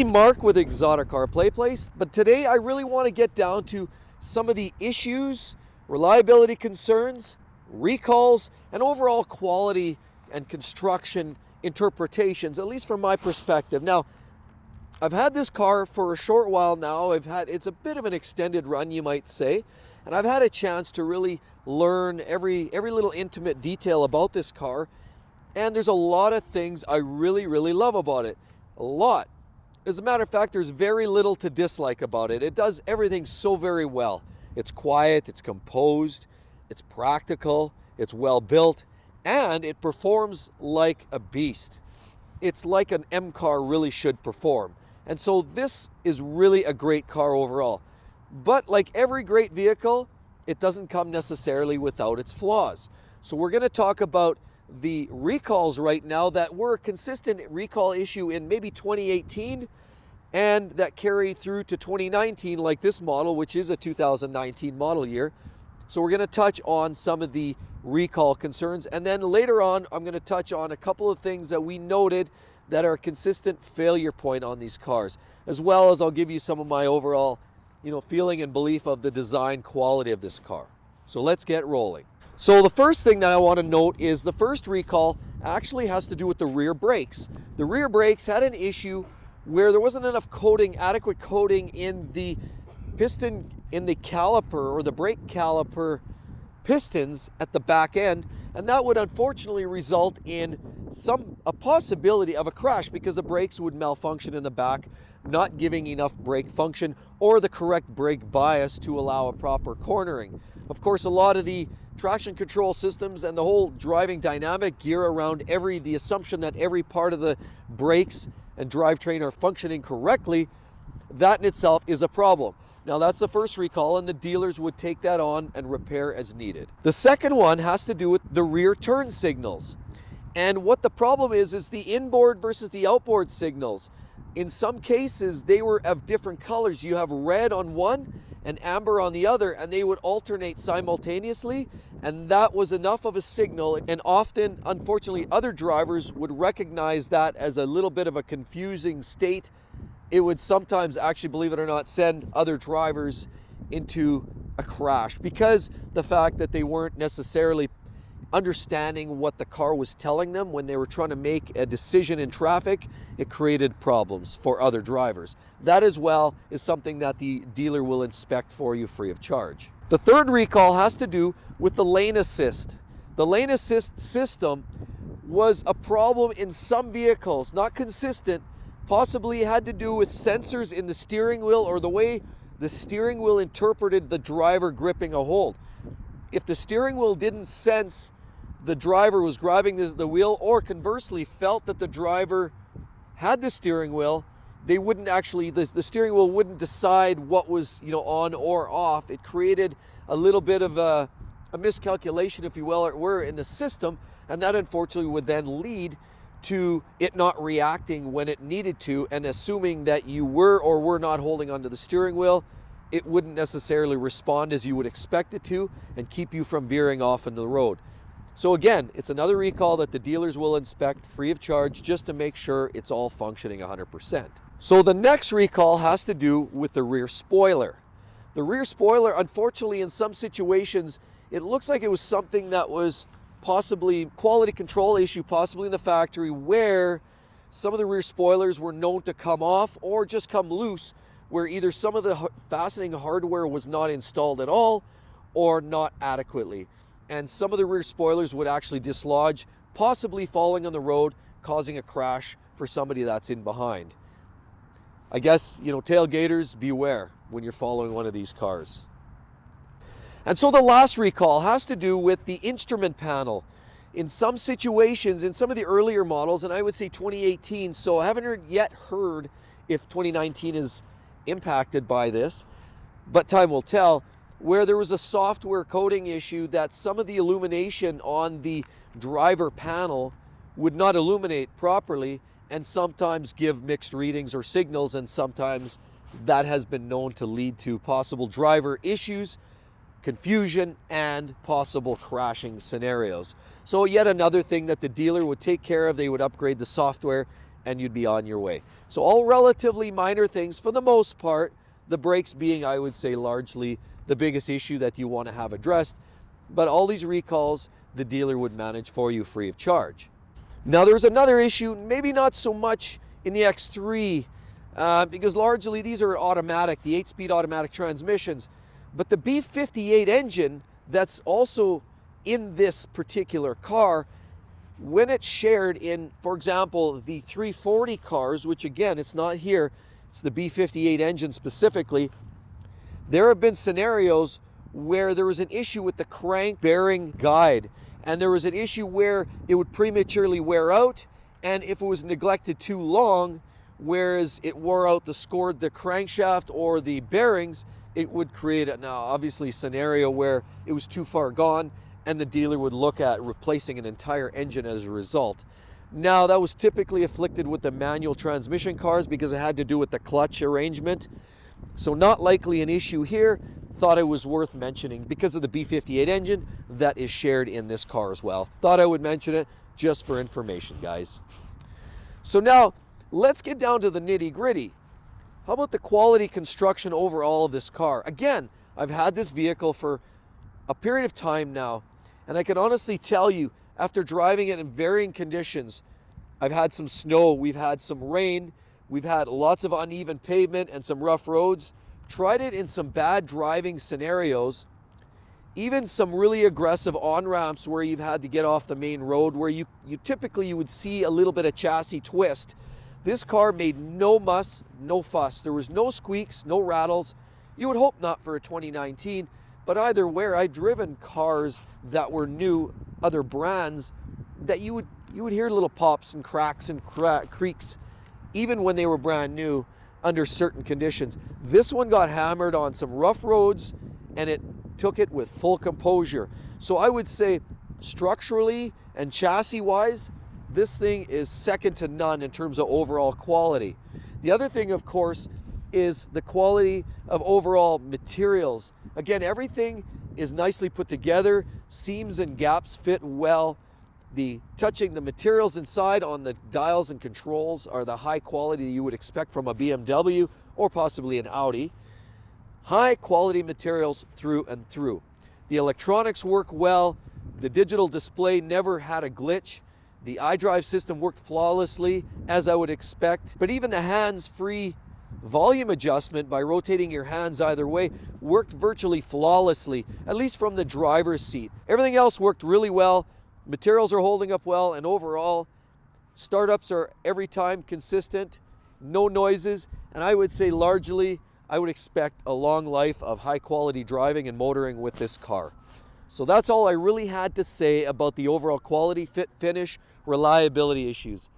Mark with Exotic Car Play Place, but today I really want to get down to some of the issues, reliability concerns, recalls, and overall quality and construction interpretations, at least from my perspective. Now, I've had this car for a short while now. It's a bit of an extended run, you might say, and I've had a chance to really learn every little intimate detail about this car, and there's a lot of things I really love about it. A lot. As a matter of fact, there's very little to dislike about it. It does everything so very well. It's quiet, it's composed, it's practical, it's well built, and it performs like a beast. It's like an M car really should perform. And so this is really a great car overall. But like every great vehicle, it doesn't come necessarily without its flaws. So we're going to talk about the recalls right now that were a consistent recall issue in maybe 2018 and that carry through to 2019, like this model, which is a 2019 model year. So we're going to touch on some of the recall concerns, and then later on I'm going to touch on a couple of things that we noted that are a consistent failure point on these cars, as well as I'll give you some of my overall feeling and belief of the design quality of this car. So let's get rolling. So the first thing that I want to note is the first recall actually has to do with the rear brakes. The rear brakes had an issue where there wasn't enough coating, adequate coating in the piston, in the caliper or the brake caliper pistons at the back end, and that would unfortunately result in a possibility of a crash because the brakes would malfunction in the back, not giving enough brake function or the correct brake bias to allow a proper cornering. Of course, a lot of the traction control systems and the whole driving dynamic gear around the assumption that every part of the brakes and drivetrain are functioning correctly. That in itself is a problem. Now that's the first recall, and the dealers would take that on and repair as needed. The second one has to do with the rear turn signals. And what the problem is the inboard versus the outboard signals. In some cases, they were of different colors. You have red on one and amber on the other, and they would alternate simultaneously, and that was enough of a signal. And often, unfortunately, other drivers would recognize that as a little bit of a confusing state. It would sometimes actually, believe it or not, send other drivers into a crash because the fact that they weren't necessarily understanding what the car was telling them when they were trying to make a decision in traffic. It created problems for other drivers. That as well is something that the dealer will inspect for you free of charge. The third recall has to do with the lane assist. The lane assist system was a problem in some vehicles, not consistent. Possibly had to do with sensors in the steering wheel or the way the steering wheel interpreted the driver gripping a hold. If the steering wheel didn't sense the driver was grabbing the wheel, or conversely felt that the driver had the steering wheel, they wouldn't actually, the steering wheel wouldn't decide what was on or off. It created a little bit of a miscalculation, if you will, or in the system, and that unfortunately would then lead to it not reacting when it needed to, and assuming that you were or were not holding onto the steering wheel, it wouldn't necessarily respond as you would expect it to and keep you from veering off into the road. So again, it's another recall that the dealers will inspect free of charge just to make sure it's all functioning 100%. So the next recall has to do with the rear spoiler. The rear spoiler, unfortunately, in some situations, it looks like it was something that was possibly quality control issue, possibly in the factory, where some of the rear spoilers were known to come off or just come loose, where either some of the fastening hardware was not installed at all or not adequately. And some of the rear spoilers would actually dislodge, possibly falling on the road, causing a crash for somebody that's in behind. I guess, tailgaters, beware when you're following one of these cars. And so the last recall has to do with the instrument panel. In some situations, in some of the earlier models, and I would say 2018, so I haven't yet heard if 2019 is impacted by this, but time will tell, where there was a software coding issue that some of the illumination on the driver panel would not illuminate properly and sometimes give mixed readings or signals, and sometimes that has been known to lead to possible driver issues, confusion, and possible crashing scenarios. So yet another thing that the dealer would take care of. They would upgrade the software and you'd be on your way. So all relatively minor things for the most part, the brakes being, I would say, largely the biggest issue that you want to have addressed. But all these recalls, the dealer would manage for you free of charge. Now there's another issue, maybe not so much in the X3, because largely these are automatic, the 8-speed automatic transmissions. But the B58 engine that's also in this particular car, when it's shared in, for example, the 340 cars, which again, it's not here, it's the B58 engine specifically, there have been scenarios where there was an issue with the crank bearing guide, and there was an issue where it would prematurely wear out, and if it was neglected too long, whereas it wore out the crankshaft or the bearings, it would create an obviously scenario where it was too far gone, and the dealer would look at replacing an entire engine as a result. Now that was typically afflicted with the manual transmission cars because it had to do with the clutch arrangement. So not likely an issue here. Thought it was worth mentioning because of the B58 engine that is shared in this car as well. Thought I would mention it just for information, guys. So now let's get down to the nitty-gritty. How about the quality construction overall of this car? Again, I've had this vehicle for a period of time now, and I can honestly tell you, after driving it in varying conditions, I've had some snow, we've had some rain, we've had lots of uneven pavement and some rough roads. Tried it in some bad driving scenarios, even some really aggressive on-ramps where you've had to get off the main road, where you typically would see a little bit of chassis twist. This car made no muss, no fuss. There was no squeaks, no rattles. You would hope not for a 2019, but either way, I've driven cars that were new, other brands, that you would hear little pops and cracks and creaks, even when they were brand new, under certain conditions. This one got hammered on some rough roads, and it took it with full composure. So I would say structurally and chassis-wise, this thing is second to none in terms of overall quality. The other thing, of course, is the quality of overall materials. Again, everything is nicely put together. Seams and gaps fit well. Touching the materials inside on the dials and controls are the high quality you would expect from a BMW or possibly an Audi. High quality materials through and through. The electronics work well. The digital display never had a glitch. The iDrive system worked flawlessly, as I would expect. But even the hands-free volume adjustment by rotating your hands either way worked virtually flawlessly, at least from the driver's seat. Everything else worked really well. Materials are holding up well, and overall, startups are every time consistent, no noises, and I would say largely, I would expect a long life of high quality driving and motoring with this car. So that's all I really had to say about the overall quality, fit, finish, reliability issues.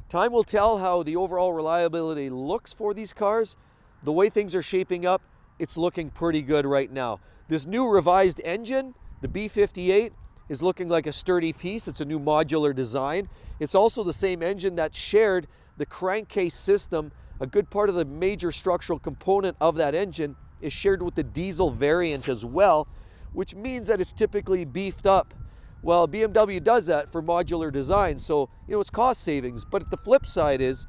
Time will tell how the overall reliability looks for these cars. The way things are shaping up, it's looking pretty good right now. This new revised engine, the B58, is looking like a sturdy piece. It's a new modular design. It's also the same engine that shared the crankcase system. A good part of the major structural component of that engine is shared with the diesel variant as well, which means that it's typically beefed up. Well, BMW does that for modular design, so it's cost savings. But the flip side is,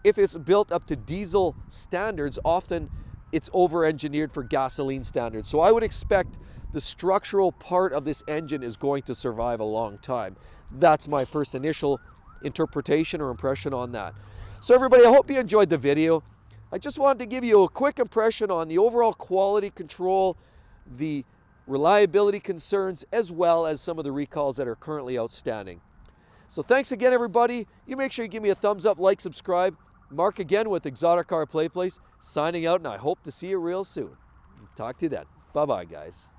if it's built up to diesel standards, often it's over-engineered for gasoline standards. So I would expect the structural part of this engine is going to survive a long time. That's my first initial interpretation or impression on that. So everybody, I hope you enjoyed the video. I just wanted to give you a quick impression on the overall quality control, the reliability concerns, as well as some of the recalls that are currently outstanding. So thanks again, everybody. You make sure you give me a thumbs up, like, subscribe. Mark again with Exotic Car Play Place, signing out, and I hope to see you real soon. Talk to you then. Bye-bye, guys.